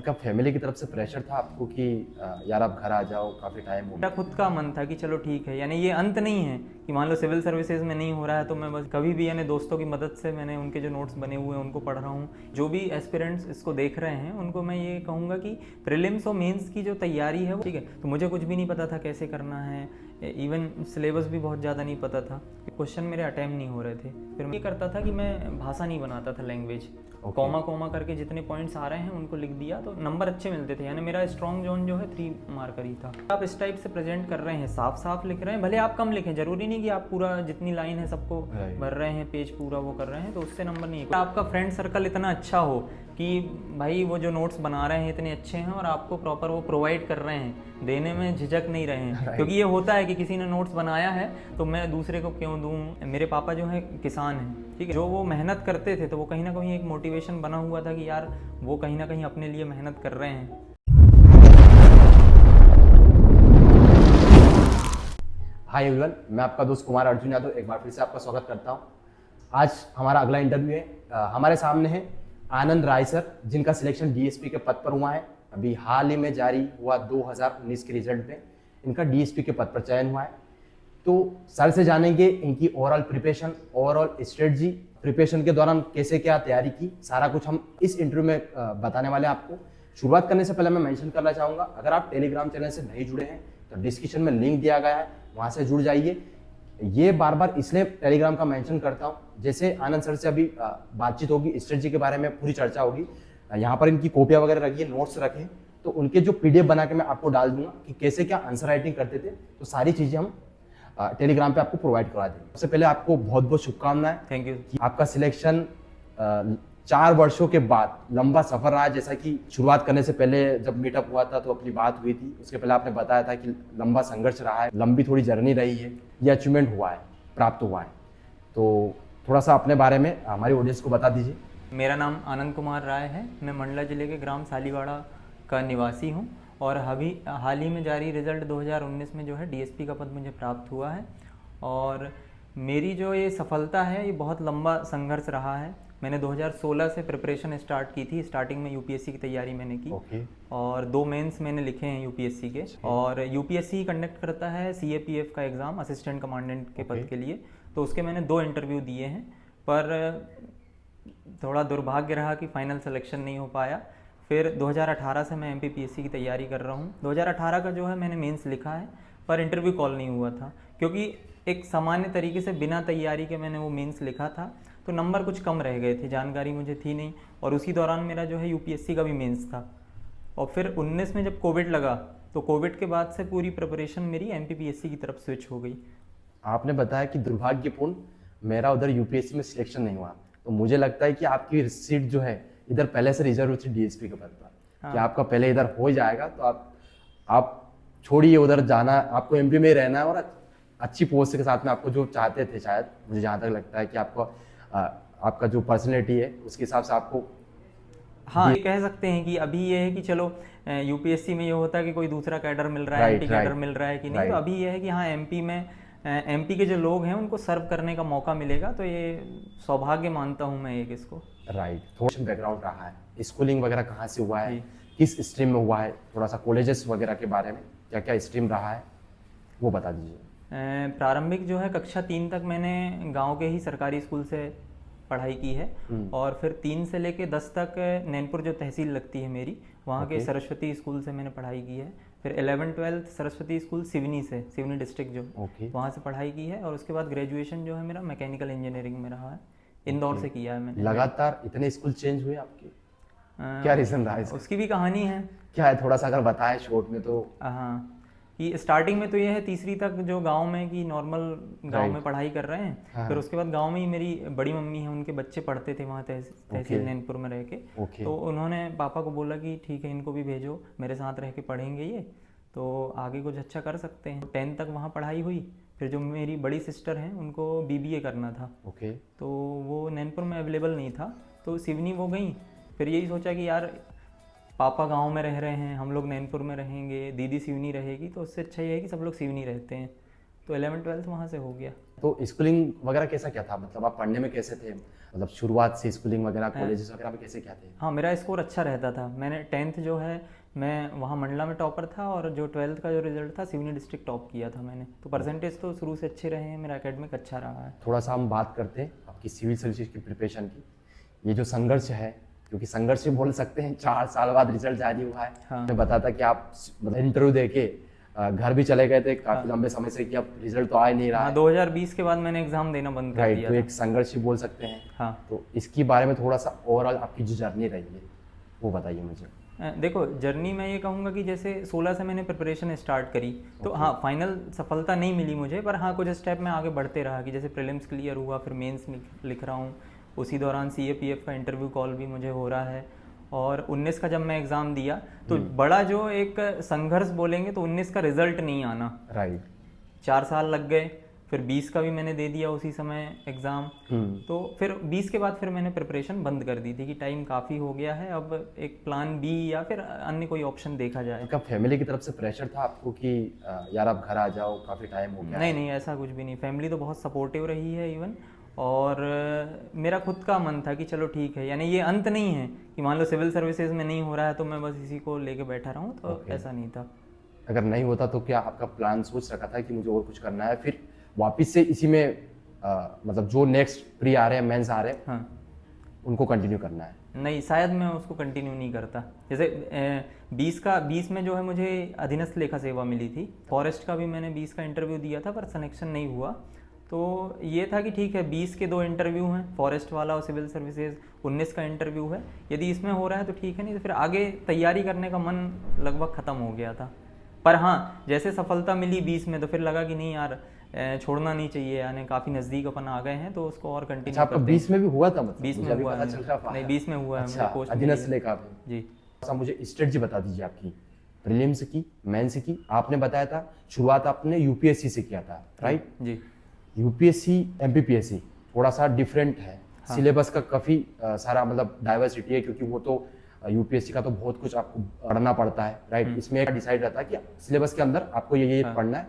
आपका फैमिली की तरफ से प्रेशर था आपको कि यार आप घर आ जाओ, काफ़ी टाइम हो मेरा गया? खुद का मन था कि चलो ठीक है, यानी ये अंत नहीं है कि मान लो सिविल सर्विसेज में नहीं हो रहा है तो मैं बस कभी भी यानी दोस्तों की मदद से मैंने उनके जो नोट्स बने हुए हैं उनको पढ़ रहा हूँ। जो भी एस्पिरेंट्स इसको देख रहे हैं उनको मैं ये कहूँगा कि प्रीलिम्स और मेंस की जो तैयारी है वो ठीक है। तो मुझे कुछ भी नहीं पता था कैसे करना है, इवन सिलेबस भी बहुत ज़्यादा नहीं पता था, क्वेश्चन मेरे अटैम्प्ट नहीं हो रहे थे। फिर मैं ये करता था कि मैं भाषा नहीं बनाता था, लैंग्वेज कॉमा कॉमा करके जितने पॉइंट्स आ रहे हैं उनको लिख दिया तो नंबर अच्छे मिलते थे। यानी मेरा स्ट्रॉन्ग जोन जो है 3 मार्कर ही था। आप इस टाइप से प्रेजेंट कर रहे हैं, साफ साफ लिख रहे हैं, भले आप कम लिखें, जरूरी नहीं कि आप पूरा जितनी लाइन है सबको भर रहे हैं, पेज पूरा वो कर रहे हैं तो उससे नंबर नहीं है। आपका फ्रेंड सर्कल इतना अच्छा हो कि भाई वो जो नोट्स बना रहे हैं इतने अच्छे हैं और आपको प्रॉपर वो प्रोवाइड कर रहे हैं, देने में झिझक नहीं रहे हैं। क्योंकि ये होता है कि किसी ने नोट्स बनाया है तो मैं दूसरे को क्यों दूं। मेरे पापा जो है किसान हैं, ठीक है, जो वो मेहनत करते थे तो वो कहीं ना कहीं एक मोटिवेशन बना हुआ था कि यार वो कहीं ना कहीं अपने लिए मेहनत कर रहे हैं। हाय एवरीवन, मैं आपका दोस्त कुमार अर्जुन यादव एक बार फिर से आपका स्वागत करता हूं। आज हमारा अगला इंटरव्यू है। हमारे सामने है आनंद राय सर, जिनका सिलेक्शन डीएसपी के पद पर हुआ है। अभी हाल ही में जारी हुआ 2019 के रिजल्ट में इनका डीएसपी के पद पर चयन हुआ है। तो सर से जानेंगे इनकी overall preparation, overall strategy, preparation के दौरान कैसे क्या तैयारी की, सारा कुछ हम इस इंटरव्यू में बताने वाले हैं आपको। शुरुआत करने से पहले मैं मेंशन करना चाहूँगा, अगर आप टेलीग्राम चैनल से नहीं जुड़े हैं तो डिस्क्रिप्शन में लिंक दिया गया है, वहाँ से जुड़ जाइए। ये बार बार इसलिए टेलीग्राम का मेंशन करता हूँ, जैसे आनंद सर से अभी बातचीत होगी, स्ट्रेटजी के बारे में पूरी चर्चा होगी। यहाँ पर इनकी कॉपियाँ वगैरह रखी है, नोट्स रखे, तो उनके जो पीडीएफ बना के मैं आपको डाल दूंगा कि कैसे क्या आंसर राइटिंग करते थे, तो सारी चीज़ें हम टेलीग्राम पे आपको प्रोवाइड करवा देंगे। सबसे पहले आपको बहुत बहुत शुभकामनाएं। Thank you. आपका सिलेक्शन 4 वर्षों के बाद लंबा सफर रहा है। जैसा कि शुरुआत करने से पहले जब मीटअप हुआ था तो अपनी बात हुई थी, उसके पहले आपने बताया था कि लंबा संघर्ष रहा है, लंबी थोड़ी जर्नी रही है, ये अचीवमेंट हुआ है, प्राप्त हुआ है। तो थोड़ा सा अपने बारे में हमारी ऑडियंस को बता दीजिए। मेरा नाम आनंद कुमार राय है, मैं मंडला जिले के ग्राम सालीवाड़ा का निवासी हूँ और अभी हाल ही में जारी रिजल्ट 2019 में जो है डीएसपी का पद मुझे प्राप्त हुआ है। और मेरी जो ये सफलता है ये बहुत लंबा संघर्ष रहा है। मैंने 2016 से प्रिपरेशन स्टार्ट की थी। स्टार्टिंग में यूपीएससी की तैयारी मैंने की और 2 मेंस मैंने लिखे हैं यूपीएससी के। और यूपीएससी कंडक्ट करता है सीएपीएफ का एग्ज़ाम, असिस्टेंट कमांडेंट के पद के लिए, तो उसके मैंने 2 इंटरव्यू दिए हैं, पर थोड़ा दुर्भाग्य रहा कि फाइनल सिलेक्शन नहीं हो पाया। फिर 2018 से मैं एमपीपीएससी की तैयारी कर रहा हूँ। 2018 का जो है मैंने मेंस लिखा है पर इंटरव्यू कॉल नहीं हुआ था, क्योंकि एक सामान्य तरीके से बिना तैयारी के मैंने वो मेंस लिखा था तो नंबर कुछ कम रह गए थे, जानकारी मुझे थी नहीं। और उसी दौरान मेरा जो है यूपीएससी का भी मेंस था। और फिर 19 में जब कोविड लगा तो कोविड के बाद से पूरी प्रिपरेशन मेरी एमपीपीएससी की तरफ स्विच हो गई। आपने बताया कि दुर्भाग्यपूर्ण मेरा उधर यूपीएससी में सिलेक्शन नहीं हुआ, तो मुझे लगता है कि आपकी सीट जो है इधर पहले से रिजर्व थी डीएसपी के पद पर, कि आपका पहले इधर हो जाएगा तो आप छोड़िए उधर जाना, आपको एमपी में ही रहना है और अच्छी पोस्ट के साथ में आपको जो चाहते थे, शायद मुझे जहाँ तक लगता है कि आपका जो पर्सनैलिटी है उसके हिसाब से आपको। हाँ, ये कह सकते हैं कि अभी ये है कि चलो यूपीएससी में ये होता है कि कोई दूसरा कैडर मिल रहा है, एमपी कैडर मिल रहा है कि नहीं, तो अभी ये है कि हाँ एमपी में एमपी के जो लोग हैं उनको सर्व करने का मौका मिलेगा, तो ये सौभाग्य मानता हूँ मैं एक इसको। राइट, थोड़ा बैकग्राउंड रहा है, स्कूलिंग वगैरह कहाँ से हुआ है, किस स्ट्रीम में हुआ है, थोड़ा सा कॉलेजेस वगैरह के बारे में क्या क्या स्ट्रीम रहा है वो बता दीजिए। प्रारंभिक जो है कक्षा 3 तक मैंने गांव के ही सरकारी स्कूल से पढ़ाई की है और फिर 3 से लेके 10 तक नैनपुर जो तहसील लगती है मेरी, वहाँ के सरस्वती स्कूल से मैंने पढ़ाई की है। फिर 11-12 सरस्वती स्कूल सिवनी से, सिवनी डिस्ट्रिक्ट जो वहाँ से पढ़ाई की है। और उसके बाद ग्रेजुएशन जो है मेरा मैकेनिकल इंजीनियरिंग में रहा है, इंदौर से किया है मैंने। लगातार इतने स्कूल चेंज हुए आपके, क्या रीजन रहा है? उसकी भी कहानी है, क्या है, थोड़ा सा अगर बताएं शॉर्ट में तो। हाँ, कि स्टार्टिंग में तो ये है 3री तक जो गांव में कि नॉर्मल गांव में पढ़ाई कर रहे हैं। हाँ। फिर उसके बाद गांव में ही मेरी बड़ी मम्मी है, उनके बच्चे पढ़ते थे वहाँ तहसील नैनपुर में रह के। तो उन्होंने पापा को बोला कि ठीक है इनको भी भेजो, मेरे साथ रह के पढ़ेंगे ये तो आगे कुछ अच्छा कर सकते हैं। 10 तक वहाँ पढ़ाई हुई। फिर जो मेरी बड़ी सिस्टर हैं उनको बीबीए करना था, तो वो नैनपुर में अवेलेबल नहीं था तो सिवनी वो गई। फिर यही सोचा कि यार पापा गांव में रह रहे हैं, हम लोग नैनपुर में रहेंगे, दीदी सिवनी रहेगी, तो उससे अच्छा ये है कि सब लोग सिवनी रहते हैं। तो 11th-12th वहाँ से हो गया। तो स्कूलिंग वगैरह कैसा क्या था, मतलब आप पढ़ने में कैसे थे, मतलब शुरुआत से स्कूलिंग वगैरह कॉलेजेस वगैरह में कैसे क्या थे? हाँ, मेरा स्कोर अच्छा रहता था। मैंने 10th जो है मैं वहाँ मंडला में टॉपर था, और जो 12th का जो रिजल्ट था सिवनी डिस्ट्रिक्ट टॉप किया था मैंने। तो परसेंटेज तो शुरू से अच्छे रहे हैं, मेरा एकेडमिक अच्छा रहा है। थोड़ा सा हम बात करते हैं आपकी सिविल सर्विसेज की प्रिपरेशन की। ये जो संघर्ष है, क्योंकि संघर्ष भी बोल सकते हैं, 4 साल बाद रिजल्ट जारी हुआ है। हाँ। मैं बताता कि आप मतलब इंटरव्यू देके घर भी चले गए थे काफी लंबे समय से कि अब रिजल्ट तो आ ही नहीं रहा हाँ, है। 2020 के बाद मैंने एग्ज़ाम देना बंद कर राइट, दिया तो था। एक संघर्ष ही बोल सकते हैं। हाँ। तो इसके बारे में थोड़ा सा ओवरऑल आपकी जो जर्नी रही है वो बताइए मुझे। देखो, जर्नी मैं ये कहूँगा कि जैसे 16 से मैंने प्रिपरेशन स्टार्ट करी, तो हाँ फाइनल सफलता नहीं मिली मुझे, पर हाँ कुछ स्टेप में आगे बढ़ते रहा कि जैसे प्रीलिम्स क्लियर हुआ, फिर मेंस लिख रहा हूँ। उसी दौरान CAPF का इंटरव्यू कॉल भी मुझे हो रहा है। और 19 का जब मैं एग्ज़ाम दिया तो बड़ा जो एक संघर्ष बोलेंगे तो 19 का रिजल्ट नहीं आना। राइट, 4 साल लग गए। फिर 20 का भी मैंने दे दिया उसी समय एग्ज़ाम। तो फिर 20 के बाद फिर मैंने प्रिपरेशन बंद कर दी थी कि टाइम काफ़ी हो गया है, अब एक प्लान बी या फिर अन्य कोई ऑप्शन देखा जाए। आपका फैमिली की तरफ से प्रेशर था आपको कि यार आप घर आ जाओ, काफी टाइम हो गया? नहीं नहीं, ऐसा कुछ भी नहीं। फैमिली तो बहुत सपोर्टिव रही है इवन। और मेरा खुद का मन था कि चलो ठीक है, यानी ये अंत नहीं है कि मान लो सिविल सर्विसेज में नहीं हो रहा है तो मैं बस इसी को लेके बैठा रहूँ, तो ऐसा नहीं था। अगर नहीं होता तो क्या आपका प्लान सोच रखा था कि मुझे और कुछ करना है, फिर वापस से इसी में मतलब जो नेक्स्ट प्री आ रहे हैं, मेंस आ रहे हैं, हाँ, उनको कंटिन्यू करना है? नहीं, शायद मैं उसको कंटिन्यू नहीं करता। जैसे 20 में जो है मुझे अधीनस्थ लेखा सेवा मिली थी। फॉरेस्ट का भी मैंने 20 का इंटरव्यू दिया था पर सिलेक्शन नहीं हुआ। तो ये था कि ठीक है, 20 के 2 इंटरव्यू हैं, फॉरेस्ट वाला और सिविल सर्विसेज। 19 का इंटरव्यू है, यदि इसमें हो रहा है तो ठीक है, नहीं तो फिर आगे तैयारी करने का मन लगभग ख़त्म हो गया था। पर हाँ, जैसे सफलता मिली 20 में तो फिर लगा कि नहीं यार, छोड़ना नहीं चाहिए, यानी काफ़ी नज़दीक अपन आ गए हैं तो उसको और कंटिन्यू अच्छा, आपका 20 में भी हुआ था? मतलब 20 में मुझे अभी हुआ पता है। चल रहा था। नहीं, 20 में हुआ है। अच्छा, मुझे पोस्ट अधीनस्थ मिली है। लेखा में। जी। अच्छा, मुझे स्ट्रेटजी बता दीजिए आपकी, प्रीलिम्स की, मेंस की। आपने बताया था शुरुआत आपने यूपीएससी से किया था, राइट? जी। यूपीएससी एमपीपीएससी थोड़ा सा डिफरेंट है। सिलेबस का काफ़ी सारा मतलब डाइवर्सिटी है, क्योंकि वो तो यूपीएससी का तो बहुत कुछ आपको पढ़ना पड़ता है, राइट? इसमें एक डिसाइड रहता है कि सिलेबस के अंदर आपको ये पढ़ना है,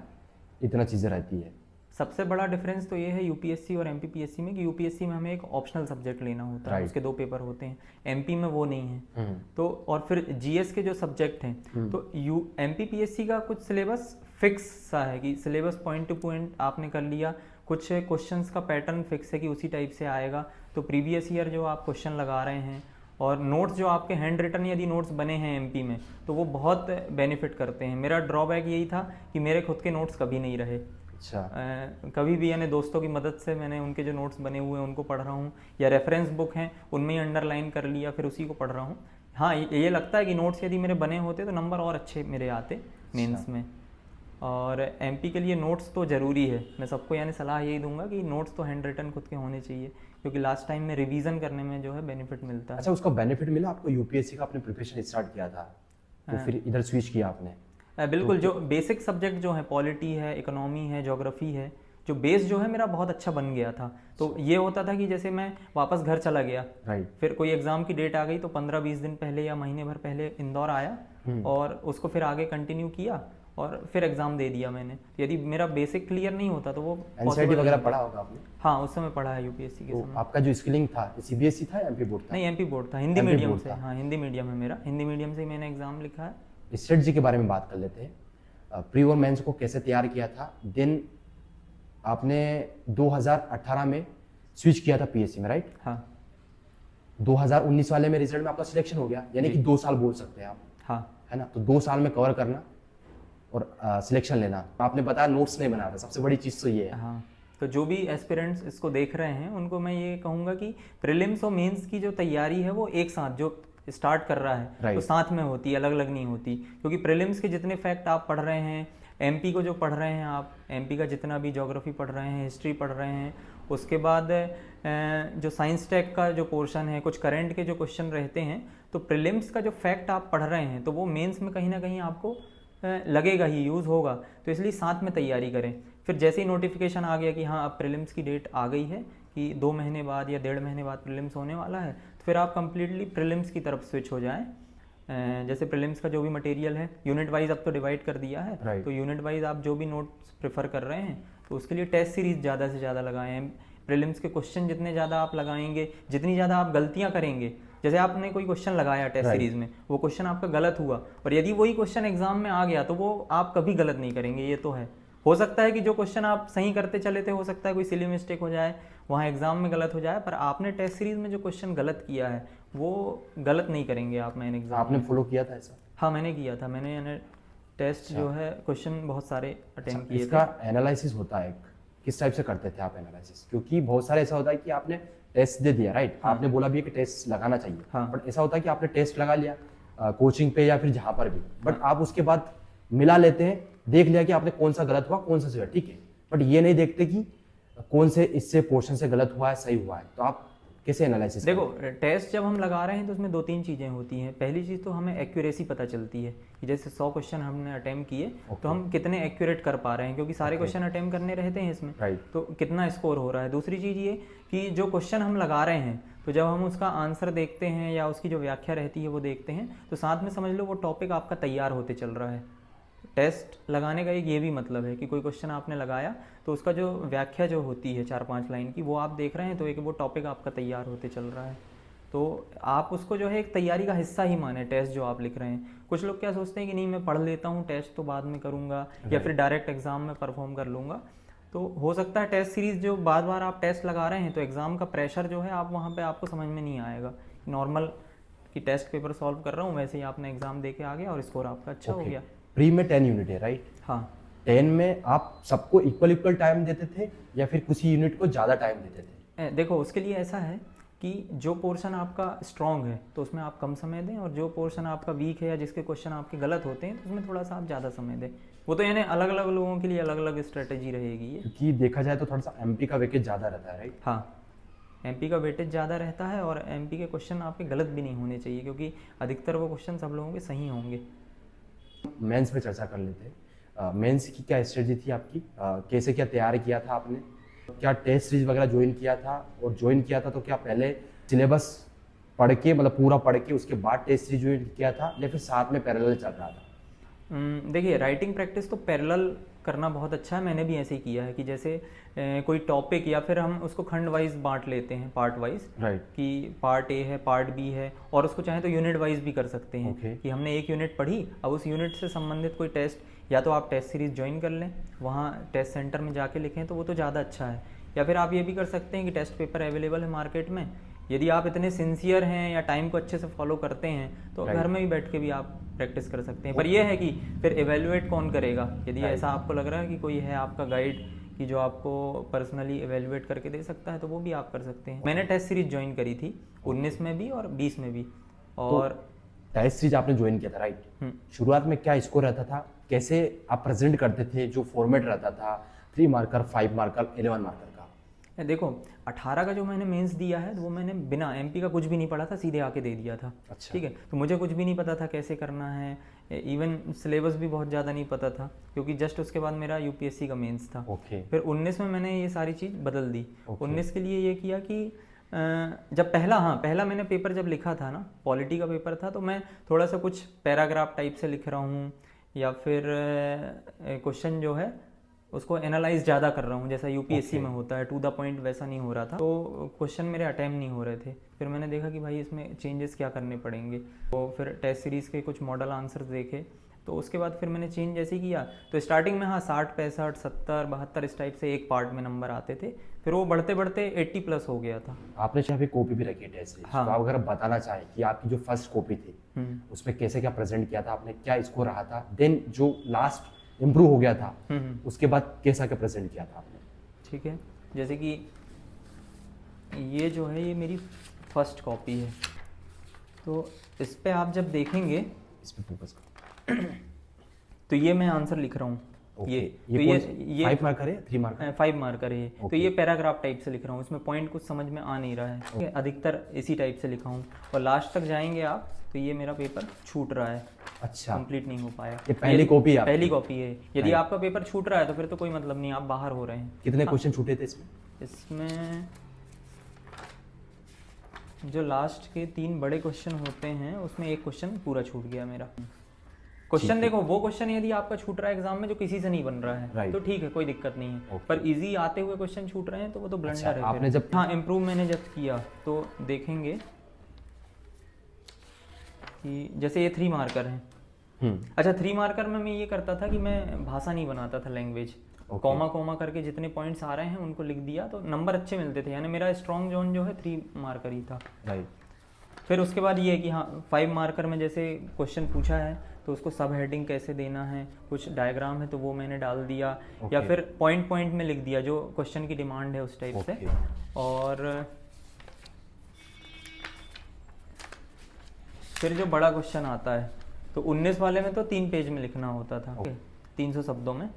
इतना चीज़ें रहती है। सबसे बड़ा डिफरेंस तो ये है यूपीएससी और एमपीपीएससी में कि यूपीएससी में हमें एक ऑप्शनल सब्जेक्ट लेना होता है, उसके 2 पेपर होते हैं। एमपी में वो नहीं है। तो और फिर जीएस के जो सब्जेक्ट हैं, तो एमपीपीएससी का कुछ सिलेबस फिक्स सा है कि सिलेबस पॉइंट टू पॉइंट आपने कर लिया, कुछ क्वेश्चंस का पैटर्न फिक्स है कि उसी टाइप से आएगा। तो प्रीवियस ईयर जो आप क्वेश्चन लगा रहे हैं और नोट्स जो आपके हैंड रिटन यदि नोट्स बने हैं एमपी में, तो वो बहुत बेनिफिट करते हैं। मेरा ड्रॉबैक यही था कि मेरे खुद के नोट्स कभी नहीं रहे। अच्छा। कभी भी, यानी दोस्तों की मदद से मैंने उनके जो नोट्स बने हुए हैं उनको पढ़ रहा हूँ, या रेफरेंस बुक हैं उनमें ही अंडरलाइन कर लिया, फिर उसी को पढ़ रहा हूँ। हाँ, ये लगता है कि नोट्स यदि मेरे बने होते तो नंबर और अच्छे मेरे आते मेंस में। और एमपी के लिए नोट्स तो ज़रूरी है। मैं सबको यानी सलाह यही दूंगा कि नोट्स तो हैंड रिटन खुद के होने चाहिए, क्योंकि लास्ट टाइम में रिवीजन करने में जो है बेनिफिट मिलता है। अच्छा, उसका बेनिफिट मिला आपको? यूपीएससी का आपने प्रिपरेशन स्टार्ट किया था तो फिर इधर स्विच किया आपने? बिल्कुल। जो बेसिक सब्जेक्ट जो है, पॉलिटी है, इकोनॉमी है, ज्योग्राफी है, जो बेस जो है मेरा बहुत अच्छा बन गया था। तो ये होता था कि जैसे मैं वापस घर चला गया, राइट, फिर कोई एग्जाम की डेट आ गई तो 15-20 दिन पहले या महीने भर पहले इंदौर आया और उसको फिर आगे कंटिन्यू किया और फिर एग्जाम दे दिया मैंने। यदि मेरा बेसिक क्लियर नहीं होता तो वो एनसीईआरटी वगैरह पढ़ा होगा आपने? हाँ, उस समय पढ़ा है यूपीएससी के समय। आपका जो स्किलिंग था सीबीएसई था या एमपी बोर्ड था? नहीं, एमपी बोर्ड था, हिंदी मीडियम से। हाँ, हिंदी मीडियम है मेरा, हिंदी मीडियम से ही मैंने एग्जाम लिखा है। स्ट्रेटजी के बारे में बात कर लेते हैं। प्री और मेंस को कैसे तैयार किया था? देन आपने 2018 में स्विच किया था पीएससी में, राइट? हाँ। 2019 वाले में रिजल्ट में आपका सिलेक्शन हो गया, यानी कि 2 साल बोल सकते हैं आप। हाँ, है ना? तो 2 साल में कवर करना और सिलेक्शन लेना। आपने बताया नोट्स नहीं बना था, सबसे बड़ी चीज़ तो ये है। हाँ। तो जो भी एस्पिरेंट्स इसको देख रहे हैं उनको मैं ये कहूँगा कि प्रीलिम्स और मेंस की जो तैयारी है वो एक साथ जो स्टार्ट कर रहा है तो साथ में होती है, अलग अलग नहीं होती। क्योंकि प्रीलिम्स के जितने फैक्ट आप पढ़ रहे हैं, एमपी को जो पढ़ रहे हैं आप, एमपी का जितना भी ज्योग्राफी पढ़ रहे हैं, हिस्ट्री पढ़ रहे हैं, उसके बाद जो साइंस टेक का जो पोर्शन है, कुछ करंट के जो क्वेश्चन रहते हैं, तो प्रीलिम्स का जो फैक्ट आप पढ़ रहे हैं तो वो मेंस में कहीं ना कहीं आपको लगेगा ही, यूज़ होगा। तो इसलिए साथ में तैयारी करें। फिर जैसे ही नोटिफिकेशन आ गया कि हाँ अब प्रीलिम्स की डेट आ गई है कि 2 महीने बाद या 1.5 महीने बाद प्रीलिम्स होने वाला है, तो फिर आप कम्प्लीटली प्रीलिम्स की तरफ स्विच हो जाएं। जैसे प्रीलिम्स का जो भी मटेरियल है यूनिट वाइज अब तो डिवाइड कर दिया है, Right. तो यूनिट वाइज आप जो भी नोट्स प्रेफर कर रहे हैं तो उसके लिए टेस्ट सीरीज ज़्यादा से ज़्यादा लगाएं। प्रीलिम्स के क्वेश्चन जितने ज़्यादा आप लगाएंगे, जितनी ज़्यादा आप गलतियाँ करेंगे, जैसे आपने कोई क्वेश्चन लगाया टेस्ट Right. सीरीज में, वो क्वेश्चन आपका गलत हुआ और यदि वही क्वेश्चन एग्जाम में आ गया तो वो आप कभी गलत नहीं करेंगे, ये तो है। हो सकता है कि जो क्वेश्चन आप सही करते चले थे, हो सकता है कोई सिली मिस्टेक हो जाए, वहाँ एग्जाम में गलत हो जाए, पर आपने टेस्ट सीरीज में जो क्वेश्चन गलत किया है वो गलत नहीं करेंगे आप मेन एग्जाम। आपने फॉलो किया था ऐसा? हाँ मैंने किया था, मैंने यानी टेस्ट जो है क्वेश्चन बहुत सारे अटेम्प्ट किए थे। इसका एनालिसिस होता है, किस टाइप से करते थे आप एनालिसिस? क्योंकि बहुत सारे ऐसा होता है कि आपने टेस्ट दे दिया, राइट, आपने बोला भी है कि टेस्ट लगाना चाहिए, हाँ। बट ऐसा होता है कि आपने टेस्ट लगा लिया कोचिंग पे या फिर जहाँ पर भी, बट आप उसके बाद मिला लेते हैं, देख लिया कि आपने कौन सा गलत हुआ कौन सा सही हुआ, ठीक है, बट ये नहीं देखते कि कौन से इससे पोर्शन से गलत हुआ है सही हुआ है, तो आप कैसे एनालिसिस? देखो टेस्ट जब हम लगा रहे हैं तो उसमें 2-3 चीज़ें होती हैं। पहली चीज़ तो हमें एक्यूरेसी पता चलती है कि जैसे 100 क्वेश्चन हमने अटेम्प्ट किए तो हम कितने एक्यूरेट कर पा रहे हैं, क्योंकि सारे क्वेश्चन अटेम्प्ट करने रहते हैं इसमें, तो कितना स्कोर हो रहा है। दूसरी चीज़ ये कि जो क्वेश्चन हम लगा रहे हैं तो जब हम उसका आंसर देखते हैं या उसकी जो व्याख्या रहती है वो देखते हैं, तो साथ में समझ लो वो टॉपिक आपका तैयार होते चल रहा है। टेस्ट लगाने का एक ये भी मतलब है कि कोई क्वेश्चन आपने लगाया तो उसका जो व्याख्या जो होती है 4-5 लाइन की, वो आप देख रहे हैं तो एक वो टॉपिक आपका तैयार होते चल रहा है, तो आप उसको जो है एक तैयारी का हिस्सा ही माने टेस्ट जो आप लिख रहे हैं। कुछ लोग क्या सोचते हैं कि नहीं मैं पढ़ लेता हूँ, टेस्ट तो बाद में करूँगा या फिर डायरेक्ट एग्जाम में परफॉर्म कर लूँगा, तो हो सकता है टेस्ट सीरीज जो बार बार आप टेस्ट लगा रहे हैं तो एग्ज़ाम का प्रेशर जो है आप वहाँ पे आपको समझ में नहीं आएगा। नॉर्मल कि टेस्ट पेपर सॉल्व कर रहा हूँ वैसे ही आपने एग्ज़ाम दे के आ गया और स्कोर आपका अच्छा हो गया। प्री में 10 यूनिट है, राइट? हाँ 10 में आप सबको इक्वल टाइम देते थे या फिर कुछ ही यूनिट को ज़्यादा टाइम देते थे? देखो उसके लिए ऐसा है कि जो पोर्शन आपका स्ट्रॉन्ग है तो उसमें आप कम समय दें, और जो पोर्शन आपका वीक है या जिसके क्वेश्चन आपके गलत होते हैं तो उसमें थोड़ा सा आप ज़्यादा समय दें। वो तो यानी अलग अलग लोगों के लिए अलग अलग स्ट्रेटेजी रहेगी ये। क्योंकि देखा जाए तो थोड़ा सा एमपी का वेटेज ज़्यादा रहता है, राइट? हाँ एमपी का वेटेज ज़्यादा रहता है और एमपी के क्वेश्चन आपके गलत भी नहीं होने चाहिए, क्योंकि अधिकतर वो क्वेश्चन सब लोगों के सही होंगे। मेंस पे चर्चा कर लेते हैं। मेंस की क्या स्ट्रेटजी थी आपकी? कैसे क्या तैयार किया था आपने? क्या टेस्ट सीरीज वगैरह ज्वाइन किया था? और ज्वाइन किया था तो क्या पहले सिलेबस पढ़ के, मतलब पूरा पढ़ के उसके बाद टेस्ट सीरीज ज्वाइन किया था या फिर साथ में पैरेलल चल रहा था? देखिए राइटिंग प्रैक्टिस तो पैरेलल करना बहुत अच्छा है, मैंने भी ऐसे ही किया है कि जैसे कोई टॉपिक या फिर हम उसको खंड वाइज बांट लेते हैं, पार्ट वाइज, राइट, कि पार्ट ए है पार्ट बी है, और उसको चाहे तो यूनिट वाइज भी कर सकते हैं। Okay. कि हमने एक यूनिट पढ़ी, अब उस यूनिट से संबंधित कोई टेस्ट या तो आप टेस्ट सीरीज ज्वाइन कर लें, वहाँ टेस्ट सेंटर में जाके लिखें तो वो तो ज़्यादा अच्छा है, या फिर आप ये भी कर सकते हैं कि टेस्ट पेपर अवेलेबल है मार्केट में, यदि आप इतने सिंसियर हैं या टाइम को अच्छे से फॉलो करते हैं तो घर में ही बैठ के भी आप प्रैक्टिस कर सकते हैं। पर यह है कि फिर एवेल्युएट कौन करेगा, यदि ऐसा आपको लग रहा है कि कोई है आपका गाइड कि जो आपको पर्सनली एवेल्युएट करके दे सकता है तो वो भी आप कर सकते हैं। मैंने टेस्ट सीरीज ज्वाइन करी थी 19 में भी और 20 में भी। और टेस्ट सीरीज आपने ज्वाइन किया था, राइट? शुरुआत में क्या स्कोर रहता था, कैसे आप प्रेजेंट करते थे, जो फॉर्मेट रहता था 3 मार्कर, 5 मार्कर, 11 मार्कर का? देखो 18 का जो मैंने मेंस दिया है वो मैंने बिना एमपी का कुछ भी नहीं पढ़ा था, सीधे आके दे दिया था। अच्छा। ठीक है, तो मुझे कुछ भी नहीं पता था कैसे करना है, इवन सिलेबस भी बहुत ज़्यादा नहीं पता था, क्योंकि जस्ट उसके बाद मेरा यूपीएससी का मेंस था। ओके। फिर 19 में मैंने ये सारी चीज़ बदल दी। ओके। 19 के लिए ये किया कि जब पहला मैंने पेपर जब लिखा था ना, पॉलिटी का पेपर था, तो मैं थोड़ा सा कुछ पैराग्राफ टाइप से लिख रहा हूँ या फिर क्वेश्चन जो है उसको एनालाइज ज़्यादा कर रहा हूँ, जैसा यूपीएससी में होता है, टू द पॉइंट वैसा नहीं हो रहा था, तो क्वेश्चन मेरे अटेम्प्ट नहीं हो रहे थे। फिर मैंने देखा कि भाई इसमें चेंजेस क्या करने पड़ेंगे, तो फिर टेस्ट सीरीज़ के कुछ मॉडल आंसर्स देखे, तो उसके बाद फिर मैंने चेंज जैसे किया, तो स्टार्टिंग में हाँ 60, 65, 70, 72 इस टाइप से एक पार्ट में नंबर आते थे, फिर वो बढ़ते बढ़ते 80+ हो गया था। आपने चाहे कॉपी भी रखी टेस्ट सीरीज, हाँ। तो आप अगर बताना चाहें कि आपकी जो फर्स्ट कॉपी थी उसमें कैसे क्या प्रेजेंट किया था आपने, क्या स्कोर रहा था, देन जो लास्ट इम्प्रूव हो गया था उसके बाद कैसा क्या प्रेजेंट किया था आपने? ठीक है, जैसे कि ये जो है ये मेरी फर्स्ट कॉपी है, तो इस पे आप जब देखेंगे, इस पे फोकस करो, तो ये मैं आंसर लिख रहा हूँ। Okay. ये 5 मार्कर है, 3 मार्कर? 5 मार्कर है। Okay. तो ये पैराग्राफ टाइप से लिख रहा हूँ, इसमें पॉइंट कुछ समझ में आ नहीं रहा है। okay. अधिकतर इसी टाइप से लिखा हूँ, और लास्ट तक जाएंगे आप तो ये मेरा पेपर छूट रहा है, अच्छा, कंप्लीट नहीं हो पाया। ये पहली कॉपी है? पहली कॉपी है। यदि आपका पेपर छूट रहा है तो फिर तो कोई मतलब नहीं, आप बाहर हो रहे हैं। कितने क्वेश्चन छूटे थे इसमें? इसमें जो लास्ट के 3 बड़े क्वेश्चन होते हैं उसमें एक क्वेश्चन पूरा छूट गया मेरा। क्वेश्चन देखो, वो क्वेश्चन यदि आपका छूट रहा है एग्जाम में जो किसी से नहीं बन रहा है Right. तो ठीक है, कोई दिक्कत नहीं है। Okay. पर इजी आते हुए क्वेश्चन छूट रहे हैं तो वो तो ब्लंडर है। आपने फिर। जब हाँ, इम्प्रूव मैंने जब किया तो देखेंगे कि जैसे ये 3 मार्कर हैं। अच्छा, 3 मार्कर में मैं ये करता था कि मैं भाषा नहीं बनाता था, लैंग्वेज कॉमा कॉमा करके जितने पॉइंट्स आ रहे हैं उनको लिख दिया तो नंबर अच्छे मिलते थे। यानी मेरा स्ट्रॉन्ग जोन जो है 3 मार्कर ही था। राइट। फिर उसके बाद ये है कि हाँ 5 मार्कर में जैसे क्वेश्चन पूछा है तो उसको सब हेडिंग कैसे देना है, कुछ डायग्राम है तो वो मैंने डाल दिया या फिर पॉइंट पॉइंट में लिख दिया जो क्वेश्चन की डिमांड है उस टाइप से। और फिर जो बड़ा क्वेश्चन आता है तो 19 वाले में तो 3 पेज में लिखना होता था 300 शब्दों में।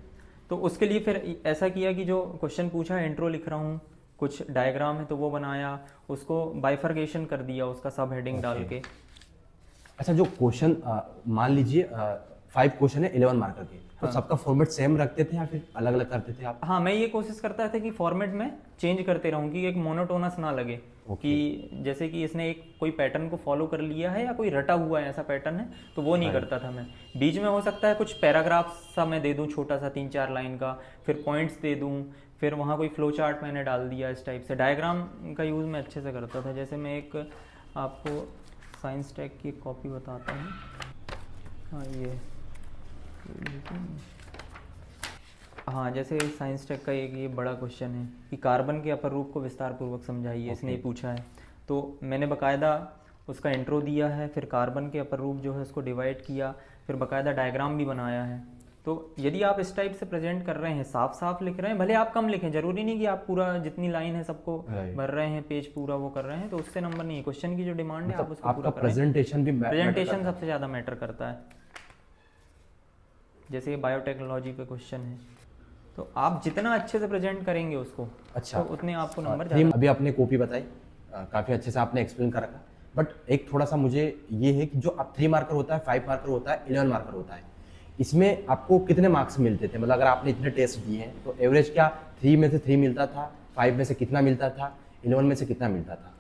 तो उसके लिए फिर ऐसा किया कि जो क्वेश्चन पूछा है इंट्रो लिख रहा हूँ, कुछ डायग्राम है तो वो बनाया, उसको बाइफर्केशन कर दिया उसका सब हेडिंग डाल के। अच्छा, जो क्वेश्चन मान लीजिए 5 क्वेश्चन है 11 मार्कर के, तो सबका फॉर्मेट सेम रखते थे या फिर अलग अलग करते थे आप? हाँ, मैं ये कोशिश करता था कि फॉर्मेट में चेंज करते रहूँ कि एक मोनोटोनस ना लगे कि जैसे कि इसने एक कोई पैटर्न को फॉलो कर लिया है या कोई रटा हुआ है ऐसा पैटर्न है, तो वो नहीं करता था मैं। बीच में हो सकता है कुछ पैराग्राफ सा मैं दे दूँ छोटा सा 3-4 लाइन का, फिर पॉइंट्स दे दूँ, फिर वहाँ कोई फ्लो चार्ट मैंने डाल दिया इस टाइप से। डायग्राम का यूज़ मैं अच्छे से करता था। जैसे मैं एक आपको साइंस टेक की कॉपी बताता हूँ। हाँ, जैसे साइंस टेक का एक ये बड़ा क्वेश्चन है कि कार्बन के अपर रूप को विस्तार पूर्वक समझाइए। इसने ही पूछा है तो मैंने बकायदा उसका इंट्रो दिया है, फिर कार्बन के अपर रूप जो है उसको डिवाइड किया, फिर बकायदा डायग्राम भी बनाया है। तो यदि आप इस टाइप से प्रेजेंट कर रहे हैं, साफ साफ लिख रहे हैं, भले आप कम लिखें, जरूरी नहीं कि आप पूरा जितनी लाइन है सबको भर रहे हैं, पेज पूरा वो कर रहे हैं, तो उससे नंबर नहीं है। क्वेश्चन की जो डिमांड है आप उसको पूरा करें। प्रेजेंटेशन भी प्रेजेंटेशन सबसे ज़्यादा मैटर करता है। जैसे ये बायोटेक्नोलॉजी पे क्वेश्चन है तो आप जितना अच्छे से प्रेजेंट करेंगे उसको, अच्छा, तो उतने आपको नंबर ज़्यादा। अभी आपने कॉपी बताई, काफ़ी अच्छे से आपने एक्सप्लेन कर रखा, बट एक थोड़ा सा मुझे ये है कि जो अब 3 मार्कर होता है, 5 मार्कर होता है, 11 मार्कर होता है, इसमें आपको कितने मार्क्स मिलते थे? मतलब अगर आपने इतने टेस्ट दिए हैं तो एवरेज क्या 3 में से 3 मिलता था, 5 में से कितना मिलता था, 11 में से कितना मिलता था?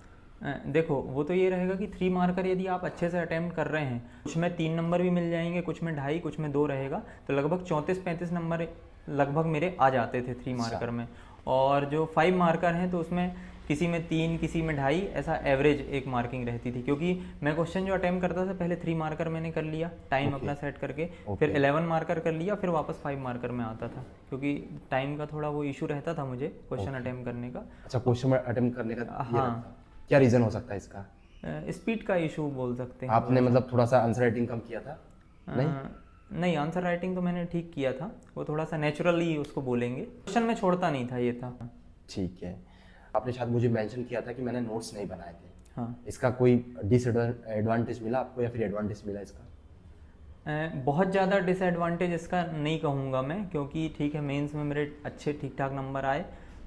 देखो, वो तो ये रहेगा कि 3 मार्कर यदि आप अच्छे से अटेम्प्ट कर रहे हैं, कुछ में 3 नंबर भी मिल जाएंगे, कुछ में 2.5, कुछ में 2 रहेगा, तो लगभग 34-35 नंबर लगभग मेरे आ जाते थे 3 मार्कर में। और जो 5 मार्कर हैं तो उसमें किसी में 3, किसी में 2.5, ऐसा एवरेज एक मार्किंग रहती थी। क्योंकि मैं क्वेश्चन जो अटेम्प्ट करता था पहले 3 मार्कर मैंने कर लिया टाइम अपना सेट करके, फिर 11 मार्कर कर लिया, फिर वापस 5 मार्कर में आता था क्योंकि टाइम का थोड़ा वो इशू रहता था मुझे क्वेश्चन अटेम्प्ट करने का। अच्छा, क्वेश्चन अटेम्प्ट करने का हाँ, क्या रीज़न हो सकता है इसका? स्पीड का इशू बोल सकते हैं। आपने मतलब थोड़ा सा आंसर राइटिंग कम किया था? नहीं, आंसर राइटिंग तो मैंने ठीक किया था, वो थोड़ा सा नेचुरली उसको बोलेंगे, क्वेश्चन में छोड़ता नहीं था, ये था। ठीक है। आपने शायद मुझे मेंशन किया था कि मैंने नोट्स नहीं बनाए थे। हाँ, इसका कोई डिसएडवांटेज मिला आपको या फिर एडवांटेज मिला इसका? बहुत ज़्यादा डिसएडवांटेज इसका नहीं कहूँगा मैं, क्योंकि ठीक है मेंस में मेरे अच्छे ठीक ठाक नंबर आए।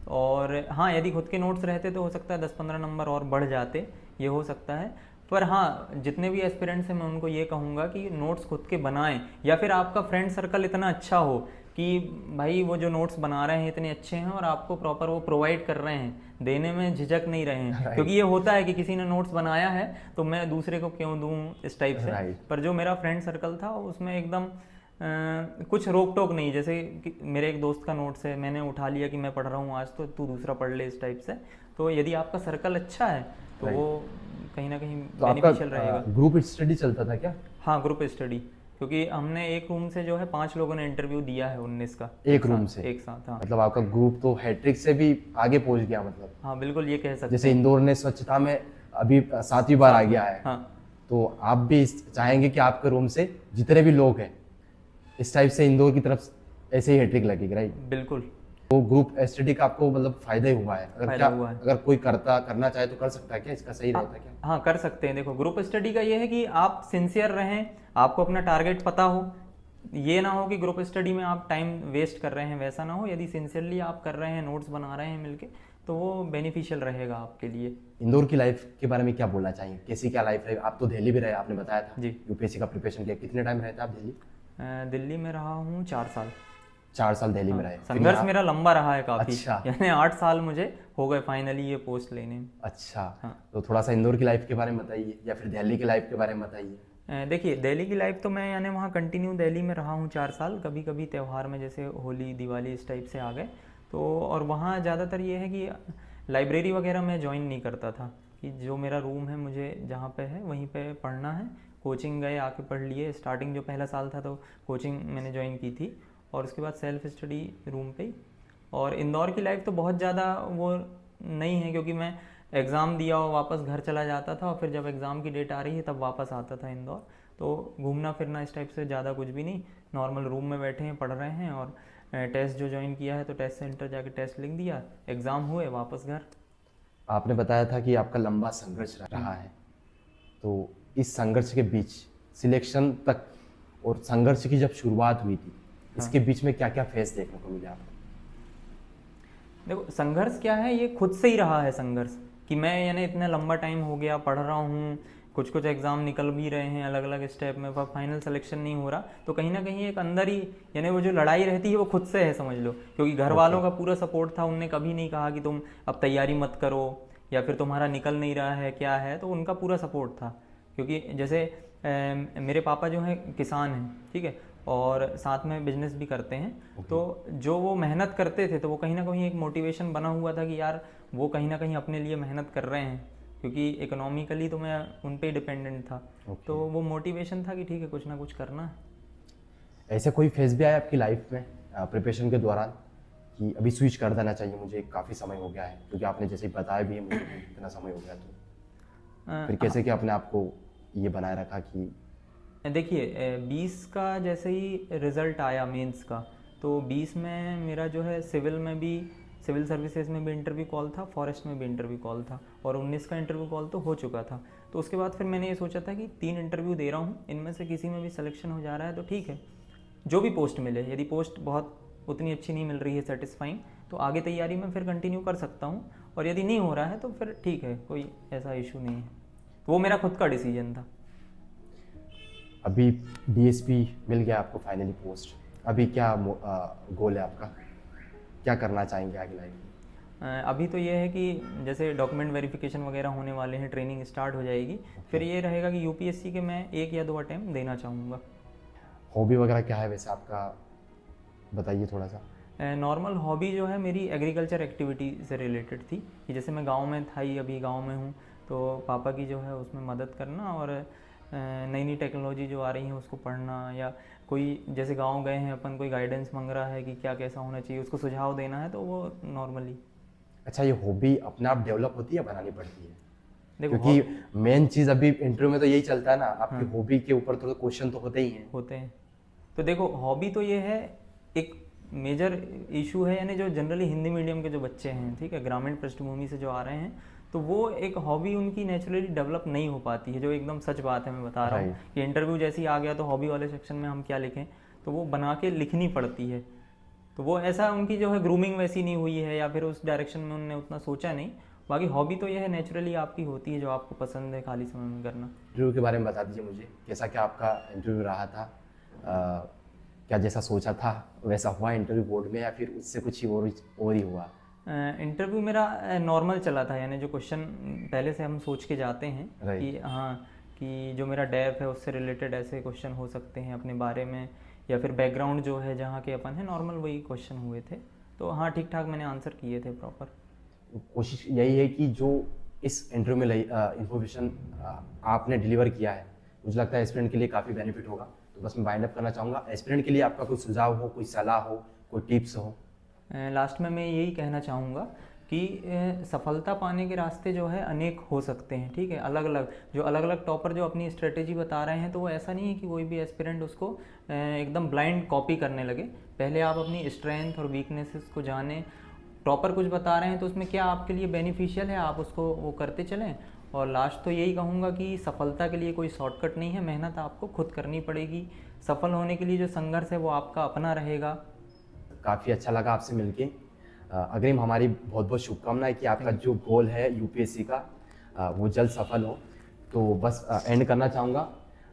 और हाँ, यदि खुद के नोट्स रहते तो हो सकता है 10-15 नंबर और बढ़ जाते, ये हो सकता है। पर हाँ, जितने भी एस्पिरेंट्स हैं मैं उनको ये कहूँगा कि नोट्स खुद के बनाएं, या फिर आपका फ्रेंड सर्कल इतना अच्छा हो कि भाई वो जो नोट्स बना रहे हैं इतने अच्छे हैं और आपको प्रॉपर वो प्रोवाइड कर रहे हैं, देने में झिझक नहीं रहे हैं। क्योंकि ये होता है कि किसी ने नोट्स बनाया है तो मैं दूसरे को क्यों दूँ इस टाइप से। पर जो मेरा फ्रेंड सर्कल था उसमें एकदम कुछ रोक टोक नहीं, जैसे कि मेरे एक दोस्त का नोट्स है, मैंने उठा लिया कि मैं पढ़ रहा हूँ आज तो तू दूसरा पढ़ ले, इस टाइप से। तो यदि आपका सर्कल अच्छा है तो वो कहीं ना कहीं बेनिफिशियल रहेगा। ग्रुप स्टडी चलता था क्या? हाँ, ग्रुप स्टडी, क्योंकि हमने एक रूम से जो है 5 लोगों ने इंटरव्यू दिया है 19 का एक रूम से एक साथ। हाँ, मतलब आपका ग्रुप तो हैट्रिक से भी आगे पहुंच गया मतलब। हाँ बिल्कुल, ये कह सकते हैं। जैसे इंदौर ने स्वच्छता में अभी 7वीं बार आ गया है। हाँ, तो आप भी चाहेंगे कि आपके रूम से जितने भी लोग हैं इस टाइप से इंदौर की तरफ ऐसे ही हैट्रिक लगेगी, राइट? बिल्कुल। तो ग्रुप स्टडी का आपको मतलब फायदा ही हुआ है? अगर कोई करना चाहे तो कर सकता है क्या? इसका सही रहता है क्या? हाँ, कर सकते हैं। देखो, ग्रुप स्टडी का ये है कि आप सिंसियर रहें, आपको अपना टारगेट पता हो, ये ना हो कि ग्रुप स्टडी में आप टाइम वेस्ट कर रहे हैं, वैसा ना हो। यदि सिंसियरली आप कर रहे हैं, नोट्स बना रहे हैं मिलके, तो वो बेनिफिशियल रहेगा आपके लिए। इंदौर की लाइफ के बारे में क्या बोलना चाहिए? कैसी क्या लाइफ रही? आप तो दिल्ली भी रहे, आपने बताया था जी। यूपीएससी का प्रिपरेशन किया, कितने टाइम रहते आप दिल्ली? दिल्ली में रहा हूँ 4 साल। 4 साल दिल्ली में रहे। फिर संघर्ष यहाँ- मेरा लंबा रहा है काफी। अच्छा। यानी 8 साल मुझे हो गए फाइनली ये पोस्ट लेने में। अच्छा। हाँ। तो थोड़ा सा इंदौर की लाइफ के बारे में बताइए या फिर दिल्ली की लाइफ के बारे में बताइए। देखिए दिल्ली की लाइफ तो मैं यानी वहाँ कंटिन्यू दिल्ली में रहा हूँ 4 साल। कभी कभी त्यौहार में जैसे होली दिवाली इस टाइप से आ गए तो, और वहाँ ज़्यादातर ये है कि लाइब्रेरी वगैरह मैं ज्वाइन नहीं करता था कि जो मेरा रूम है मुझे जहाँ पे है वहीं पे पढ़ना है। कोचिंग गए आके पढ़ लिए। स्टार्टिंग जो पहला साल था तो कोचिंग मैंने ज्वाइन की थी और उसके बाद सेल्फ स्टडी रूम पे ही। और इंदौर की लाइफ तो बहुत ज़्यादा वो नहीं है क्योंकि मैं एग्ज़ाम दिया और वापस घर चला जाता था और फिर जब एग्ज़ाम की डेट आ रही है तब वापस आता था इंदौर। तो घूमना फिरना इस टाइप से ज़्यादा कुछ भी नहीं, नॉर्मल रूम में बैठे हैं पढ़ रहे हैं और टेस्ट जो ज्वाइन किया है तो टेस्ट सेंटर जाके टेस्ट लिख दिया, एग्ज़ाम हुए वापस घर। आपने बताया था कि आपका लंबा संघर्ष रहा है, तो इस संघर्ष के बीच सिलेक्शन तक और संघर्ष की जब शुरुआत हुई थी इसके बीच में क्या क्या फेस देखने को मिले आपको? देखो संघर्ष क्या है, ये खुद से ही रहा है संघर्ष कि मैं यानी इतना लंबा टाइम हो गया पढ़ रहा हूँ, कुछ कुछ एग्ज़ाम निकल भी रहे हैं अलग अलग स्टेप में, पर फाइनल सिलेक्शन नहीं हो रहा। तो कहीं ना कहीं एक अंदर ही यानी वो जो लड़ाई रहती है वो खुद से है समझ लो, क्योंकि घर वालों का पूरा सपोर्ट था। उनने कभी नहीं कहा कि तुम अब तैयारी मत करो या फिर तुम्हारा निकल नहीं रहा है क्या है, तो उनका पूरा सपोर्ट था। क्योंकि जैसे मेरे पापा जो हैं किसान हैं, ठीक है, और साथ में बिजनेस भी करते हैं। तो जो वो मेहनत करते थे तो वो कहीं ना कहीं एक मोटिवेशन बना हुआ था कि यार वो कहीं ना कहीं अपने लिए मेहनत कर रहे हैं, क्योंकि इकोनॉमिकली तो मैं उन पे डिपेंडेंट था। तो वो मोटिवेशन था कि ठीक है कुछ ना कुछ करना है। ऐसे कोई फेज भी आया आपकी लाइफ में प्रिपरेशन के दौरान कि अभी स्विच कर देना चाहिए, मुझे काफ़ी समय हो गया है, क्योंकि आपने जैसे बताया भी है मुझे इतना समय हो गया, तो फिर कैसे कि आपने आपको ये बनाए रखा कि देखिए 20 का जैसे ही रिज़ल्ट आया मेंस का, तो 20 में मेरा जो है सिविल में भी, सिविल सर्विसेज में भी इंटरव्यू कॉल था, फॉरेस्ट में भी इंटरव्यू कॉल था और 19 का इंटरव्यू कॉल तो हो चुका था। तो उसके बाद फिर मैंने ये सोचा था कि 3 इंटरव्यू दे रहा हूँ, इनमें से किसी में भी सिलेक्शन हो जा रहा है तो ठीक है, जो भी पोस्ट मिले। यदि पोस्ट बहुत उतनी अच्छी नहीं मिल रही है सेटिस्फाइंग, तो आगे तैयारी में फिर कंटिन्यू कर सकता हूँ, और यदि नहीं हो रहा है तो फिर ठीक है, कोई ऐसा इशू नहीं है। वो मेरा खुद का डिसीजन था। अभी डीएसपी मिल गया आपको फाइनली पोस्ट, अभी क्या गोल है आपका, क्या करना चाहेंगे आगे लाइफ में? अभी तो ये है कि जैसे डॉक्यूमेंट वेरिफिकेशन वगैरह होने वाले हैं, ट्रेनिंग स्टार्ट हो जाएगी, फिर ये रहेगा कि यूपीएससी के मैं 1 या 2 अटैम्प्ट देना चाहूँगा। हॉबी वगैरह क्या है वैसे आपका, बताइए थोड़ा सा। नॉर्मल हॉबी जो है मेरी एग्रीकल्चर एक्टिविटी से रिलेटेड थी कि जैसे मैं गांव में था ही, अभी गांव में हूँ, तो पापा की जो है उसमें मदद करना और नई नई टेक्नोलॉजी जो आ रही है उसको पढ़ना, या कोई जैसे गांव गए हैं अपन, कोई गाइडेंस मांग रहा है कि क्या कैसा होना चाहिए, उसको सुझाव देना है, तो वो नॉर्मली। अच्छा, ये हॉबी अपने आप डेवलप होती है या बनानी पड़ती है? देखो क्योंकि मेन चीज़ अभी इंटरव्यू में तो यही चलता है ना, आपकी हॉबी के ऊपर तो क्वेश्चन तो होते ही हैं। होते हैं। तो देखो हॉबी तो ये है, एक मेजर इशू है, यानी जो जनरली हिंदी मीडियम के जो बच्चे हैं, ठीक है, ग्रामीण पृष्ठभूमि से जो आ रहे हैं, तो वो एक हॉबी उनकी नेचुरली डेवलप नहीं हो पाती है, जो एकदम सच बात है। मैं बता रहा हूँ कि इंटरव्यू जैसे ही आ गया तो हॉबी वाले सेक्शन में हम क्या लिखें, तो वो बना के लिखनी पड़ती है। तो वो ऐसा उनकी जो है ग्रूमिंग वैसी नहीं हुई है, या फिर उस डायरेक्शन में उन्होंने उतना सोचा नहीं। बाकी हॉबी तो यह है नेचुरली आपकी होती है, जो आपको पसंद है खाली समय में करना। इंटरव्यू के बारे में बता दीजिए मुझे, कैसा क्या आपका इंटरव्यू रहा था? क्या जैसा सोचा था वैसा हुआ इंटरव्यू बोर्ड में, या फिर उससे कुछ ही और ही हुआ? इंटरव्यू मेरा नॉर्मल चला था, यानी जो क्वेश्चन पहले से हम सोच के जाते हैं कि हाँ कि जो मेरा डेफ है उससे रिलेटेड ऐसे क्वेश्चन हो सकते हैं अपने बारे में, या फिर बैकग्राउंड जो है जहाँ के अपन है, नॉर्मल वही क्वेश्चन हुए थे। तो हाँ ठीक ठाक मैंने आंसर किए थे प्रॉपर। कोशिश यही है कि जो इस इंटरव्यू में इंफॉर्मेशन आपने डिलीवर किया है, मुझे लगता है एस्पिरेंट के लिए काफ़ी बेनिफिट होगा। तो बस मैं वाइंड अप करना चाहूँगा, एस्पिरेंट के लिए आपका कोई सुझाव हो, कोई सलाह हो, कोई टिप्स हो? लास्ट में मैं यही कहना चाहूँगा कि सफलता पाने के रास्ते जो है अनेक हो सकते हैं, ठीक है, अलग अलग टॉपर जो अपनी स्ट्रेटेजी बता रहे हैं, तो वो ऐसा नहीं है कि कोई भी एस्पिरेंट उसको एकदम ब्लाइंड कॉपी करने लगे। पहले आप अपनी स्ट्रेंथ और वीकनेसेस को जानें। टॉपर कुछ बता रहे हैं तो उसमें क्या आपके लिए बेनिफिशियल है, आप उसको वो करते चलें। और लास्ट तो यही कहूँगा कि सफलता के लिए कोई शॉर्टकट नहीं है, मेहनत आपको खुद करनी पड़ेगी। सफल होने के लिए जो संघर्ष है वो आपका अपना रहेगा। काफ़ी अच्छा लगा आपसे मिलके। अग्रिम हमारी बहुत बहुत शुभकामनाएं कि आपका जो गोल है यूपीएससी का वो जल्द सफल हो। तो बस एंड करना चाहूँगा,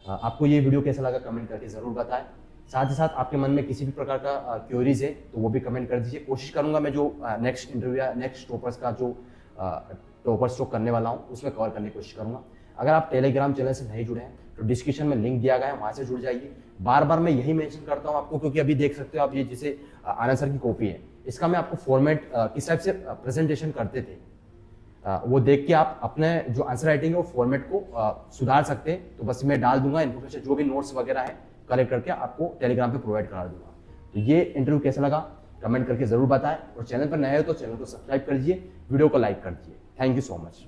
आपको ये वीडियो कैसा लगा कमेंट करके ज़रूर बताएं। साथ ही साथ आपके मन में किसी भी प्रकार का क्वेरीज है तो वो भी कमेंट कर दीजिए। कोशिश करूंगा मैं जो नेक्स्ट इंटरव्यू या नेक्स्ट टॉपर्स का जो टॉपर्स जो करने वाला हूँ उसमें कवर करने की कोशिश करूंगा। अगर आप टेलीग्राम चैनल से नहीं जुड़े हैं तो डिस्क्रिप्शन में लिंक दिया गया है, वहाँ से जुड़ जाइए। बार बार मैं यही मेंशन करता हूँ आपको, क्योंकि अभी देख सकते हो आप, ये जैसे आनंद सर की कॉपी है, इसका मैं आपको फॉर्मेट किस टाइप से प्रेजेंटेशन करते थे वो देख के आप अपने जो आंसर राइटिंग है वो फॉर्मेट को सुधार सकते हैं। तो बस मैं डाल दूंगा इन्फॉर्मेशन, जो भी नोट्स वगैरह है कलेक्ट करके आपको टेलीग्राम पे प्रोवाइड करा दूंगा। तो ये इंटरव्यू कैसा लगा कमेंट करके जरूर बताएं, और चैनल पर नए हो तो चैनल को सब्सक्राइब कर दीजिए, वीडियो को लाइक कर दीजिए। Thank you so much.